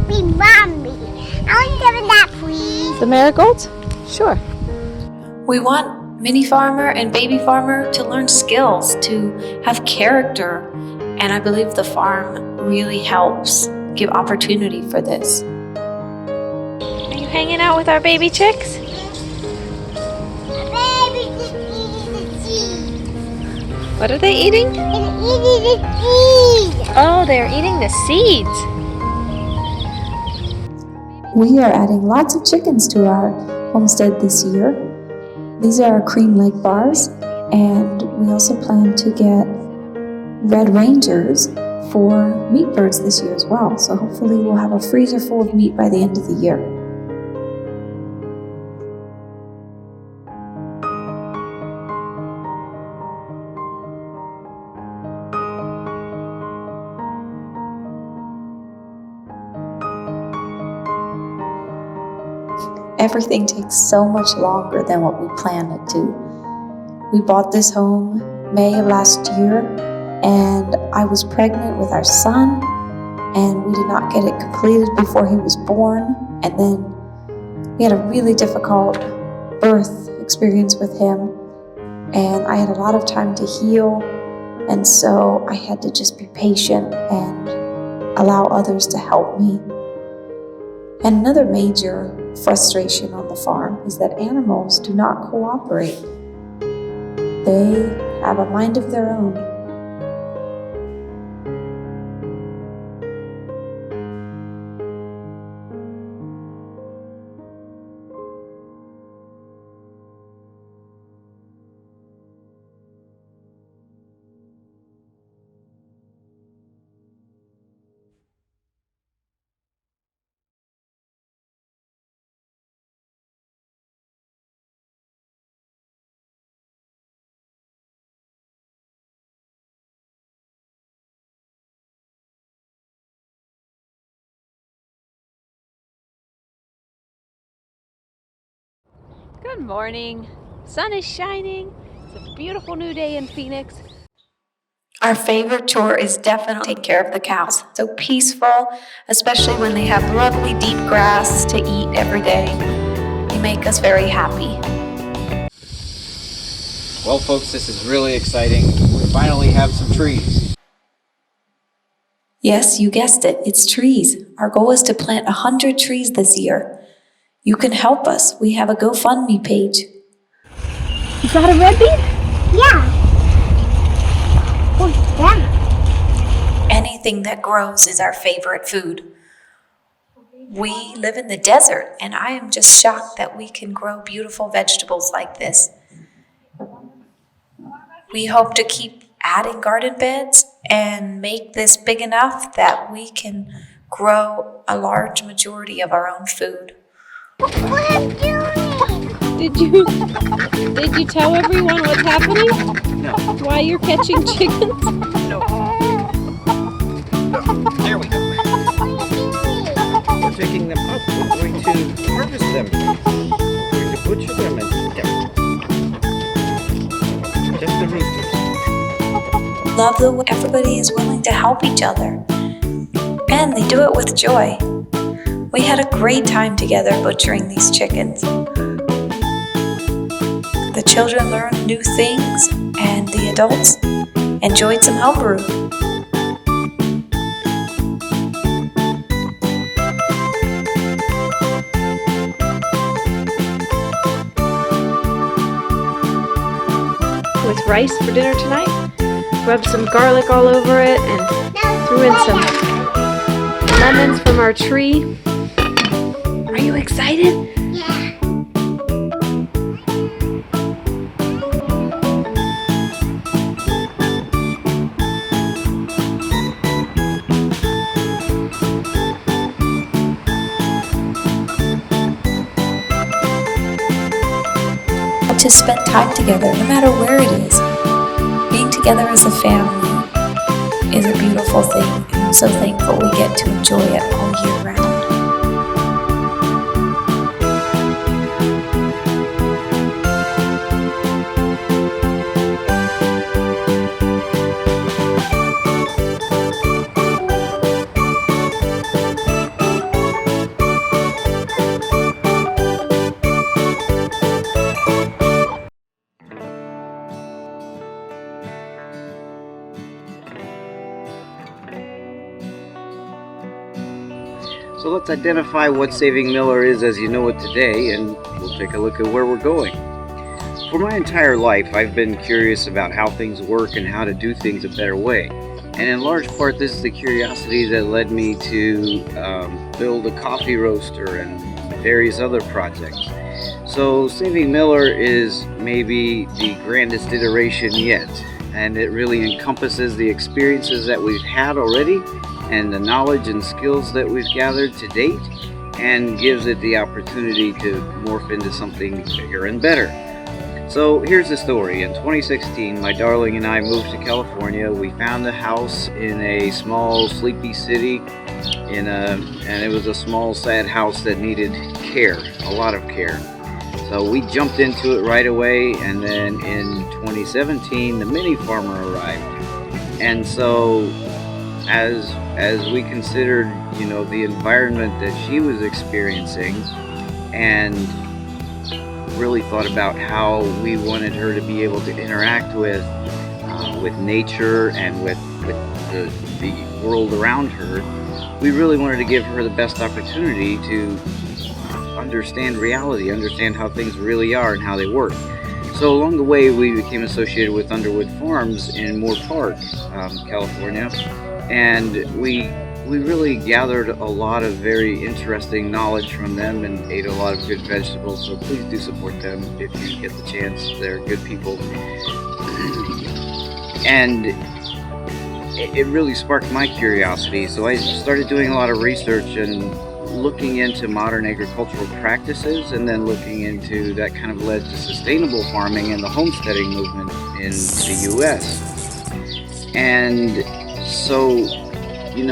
be Mommy. I want some of that, please. The marigolds? Sure. We want mini farmer and baby farmer to learn skills, to have character, and I believe the farm really helps give opportunity for this. Are you hanging out with our baby chicks? Baby just eating the seeds. What are they eating? They're eating the seeds. Oh, they're eating the seeds. We are adding lots of chickens to our homestead this year. These are our cream leg bars, and we also plan to get red rangers for meat birds this year as well. So hopefully we'll have a freezer full of meat by the end of the year. Everything takes so much longer than what we planned it to. We bought this home May of last year, and I was pregnant with our son, and we did not get it completed before he was born. And then we had a really difficult birth experience with him, and I had a lot of time to heal, and so I had to just be patient and allow others to help me. And another major frustration on the farm is that animals do not cooperate. They have a mind of their own. Good morning. Sun is shining. It's a beautiful new day in Phoenix. Our favorite chore is definitely take care of the cows. So peaceful, especially when they have lovely deep grass to eat every day. They make us very happy. Well, folks, this is really exciting. We finally have some trees. Yes, you guessed it, it's trees. Our goal is to plant 100 trees this year. You can help us. We have a GoFundMe page. Is that a red bean? Yeah. Oh, yeah. Anything that grows is our favorite food. We live in the desert, and I am just shocked that we can grow beautiful vegetables like this. We hope to keep adding garden beds and make this big enough that we can grow a large majority of our own food. What are you doing? Did you tell everyone what's happening? No. Why you're catching chickens? No. There we go. We're picking them up. We're going to harvest them. We're going to butcher them and eat them. Just the roosters. Love the way everybody is willing to help each other. And they do it with joy. We had a great time together butchering these chickens. The children learned new things, and the adults enjoyed some homebrew. With rice for dinner tonight. Rubbed some garlic all over it and threw in some lemons from our tree. Are you excited? Yeah. To spend time together, no matter where it is. Being together as a family is a beautiful thing, and I'm so thankful we get to enjoy it all year round. So let's identify what Saving Miller is as you know it today, and we'll take a look at where we're going. For my entire life, I've been curious about how things work and how to do things a better way. And in large part, this is the curiosity that led me to build a coffee roaster and various other projects. So Saving Miller is maybe the grandest iteration yet, and it really encompasses the experiences that we've had already and the knowledge and skills that we've gathered to date, and gives it the opportunity to morph into something bigger and better. So here's the story. In 2016, my darling and I moved to California. We found a house in a small, sleepy city, and it was a small, sad house that needed care, a lot of care. So we jumped into it right away, and then in 2017, the mini farmer arrived. And so as we considered, the environment that she was experiencing, and really thought about how we wanted her to be able to interact with nature and with the world around her, we really wanted to give her the best opportunity to understand reality, understand how things really are and how they work. So along the way, we became associated with Underwood Farms in Moore Park, California, and we really gathered a lot of very interesting knowledge from them and ate a lot of good vegetables. So please do support them if you get the chance. They're good people. And it really sparked my curiosity. So I started doing a lot of research and looking into modern agricultural practices, and then looking into that kind of led to sustainable farming and the homesteading movement in the US. And so, in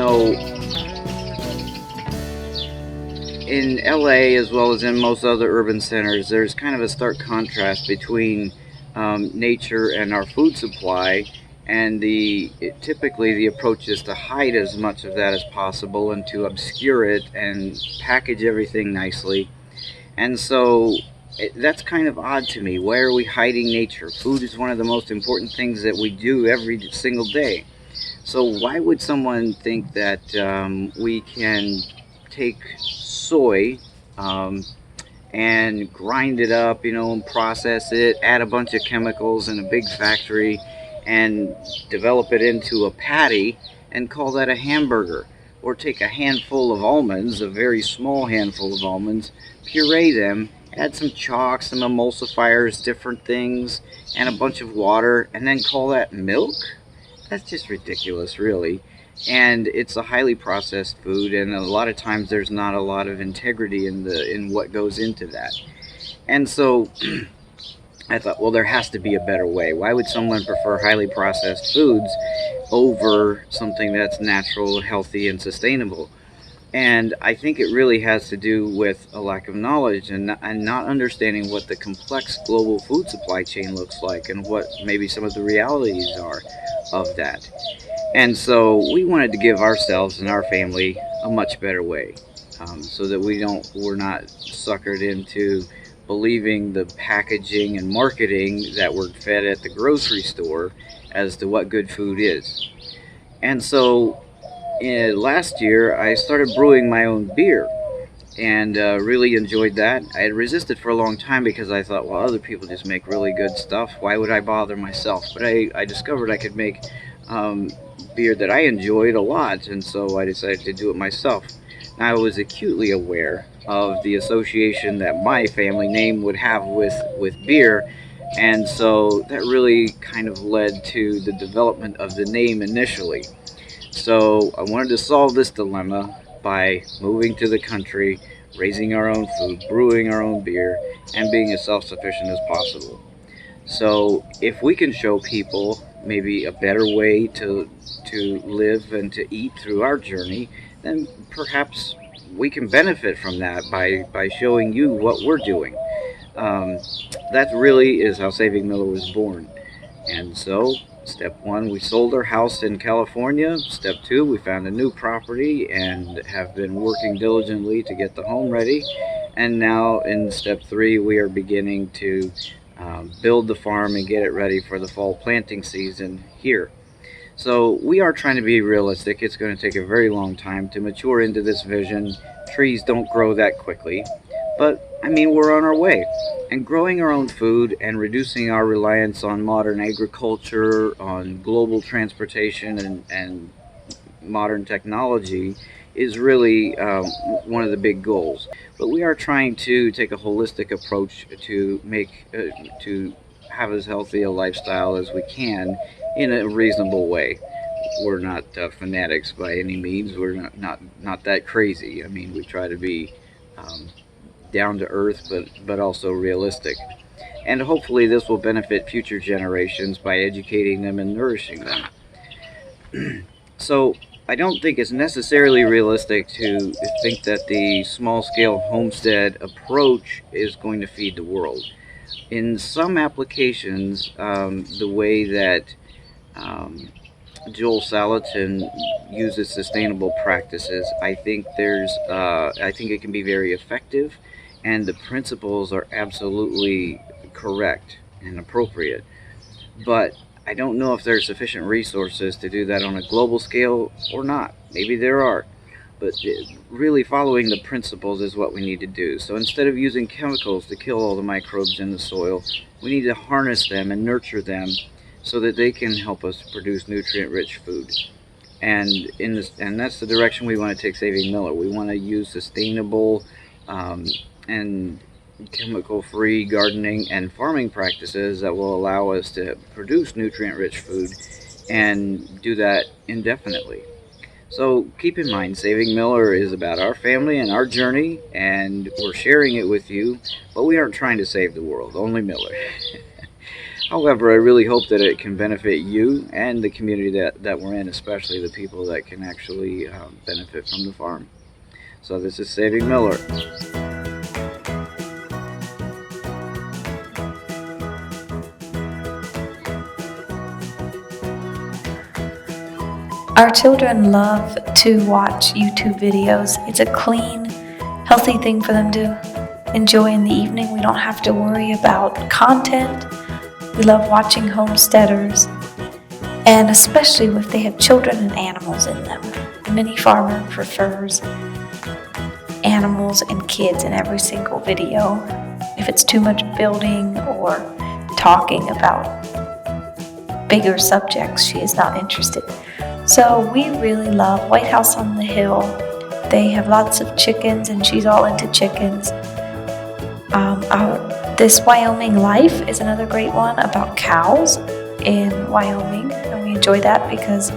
LA, as well as in most other urban centers, there's kind of a stark contrast between nature and our food supply, and typically the approach is to hide as much of that as possible and to obscure it and package everything nicely. And so that's kind of odd to me. Why are we hiding nature? Food is one of the most important things that we do every single day. So why would someone think that we can take soy and grind it up, and process it, add a bunch of chemicals in a big factory, and develop it into a patty and call that a hamburger? Or take a handful of almonds, a very small handful of almonds, puree them, add some chalk, some emulsifiers, different things, and a bunch of water, and then call that milk? That's just ridiculous, really. And it's a highly processed food, and a lot of times there's not a lot of integrity in what goes into that. And so I thought, well, there has to be a better way. Why would someone prefer highly processed foods over something that's natural, healthy, and sustainable? And I think it really has to do with a lack of knowledge and not understanding what the complex global food supply chain looks like, and what maybe some of the realities are of that. And so we wanted to give ourselves and our family a much better way, so that we're not suckered into believing the packaging and marketing that we're fed at the grocery store as to what good food is. And so last year I started brewing my own beer, and really enjoyed that. I had resisted for a long time because I thought, well, other people just make really good stuff. Why would I bother myself? But I discovered I could make beer that I enjoyed a lot, and so I decided to do it myself. Now, I was acutely aware of the association that my family name would have with beer, and so that really kind of led to the development of the name initially. So I wanted to solve this dilemma by moving to the country, raising our own food, brewing our own beer, and being as self-sufficient as possible. So if we can show people maybe a better way to live and to eat through our journey, then perhaps we can benefit from that by showing you what we're doing. That really is how Saving Miller was born. And so, step one, we sold our house in California. Step two, we found a new property and have been working diligently to get the home ready. And now in step three, we are beginning to build the farm and get it ready for the fall planting season here. So we are trying to be realistic. It's going to take a very long time to mature into this vision, trees don't grow that quickly, but I mean, we're on our way. And growing our own food and reducing our reliance on modern agriculture, on global transportation, and modern technology is really one of the big goals. But we are trying to take a holistic approach to to have as healthy a lifestyle as we can in a reasonable way. We're not fanatics by any means. We're not that crazy. I mean, we try to be down to earth, but also realistic. And hopefully, this will benefit future generations by educating them and nourishing them. So, I don't think it's necessarily realistic to think that the small-scale homestead approach is going to feed the world. In some applications, the way that Joel Salatin uses sustainable practices, I think it can be very effective, and the principles are absolutely correct and appropriate. But I don't know if there are sufficient resources to do that on a global scale or not. Maybe there are. But really following the principles is what we need to do. So instead of using chemicals to kill all the microbes in the soil, we need to harness them and nurture them so that they can help us produce nutrient-rich food. And that's the direction we want to take Saving Miller. We want to use sustainable and chemical-free gardening and farming practices that will allow us to produce nutrient-rich food and do that indefinitely. So keep in mind, Saving Miller is about our family and our journey, and we're sharing it with you, but we aren't trying to save the world, only Miller. However, I really hope that it can benefit you and the community that we're in, especially the people that can actually benefit from the farm. So this is Saving Miller. Our children love to watch YouTube videos. It's a clean, healthy thing for them to enjoy in the evening. We don't have to worry about content. We love watching Homesteaders, and especially if they have children and animals in them. The mini farmer prefers animals and kids in every single video. If it's too much building or talking about bigger subjects, she is not interested. So we really love White House on the Hill. They have lots of chickens, and she's all into chickens. This Wyoming Life is another great one about cows in Wyoming, and we enjoy that because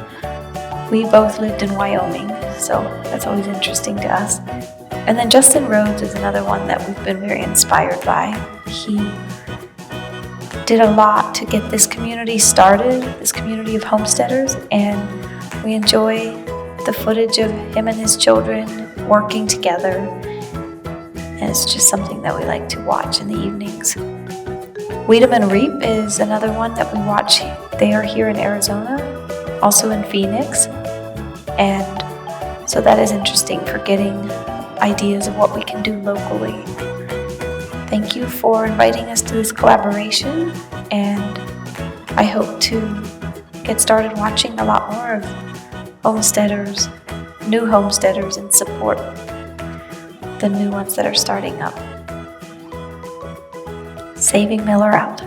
we both lived in Wyoming, so that's always interesting to us. And then Justin Rhodes is another one that we've been very inspired by. He did a lot to get this community started, this community of homesteaders, and we enjoy the footage of him and his children working together, and it's just something that we like to watch in the evenings. Weed'em and Reap is another one that we watch. They are here in Arizona, also in Phoenix, and so that is interesting for getting ideas of what we can do locally. Thank you for inviting us to this collaboration, and I hope to get started watching a lot more of homesteaders, new homesteaders, and support the new ones that are starting up. Saving Miller out.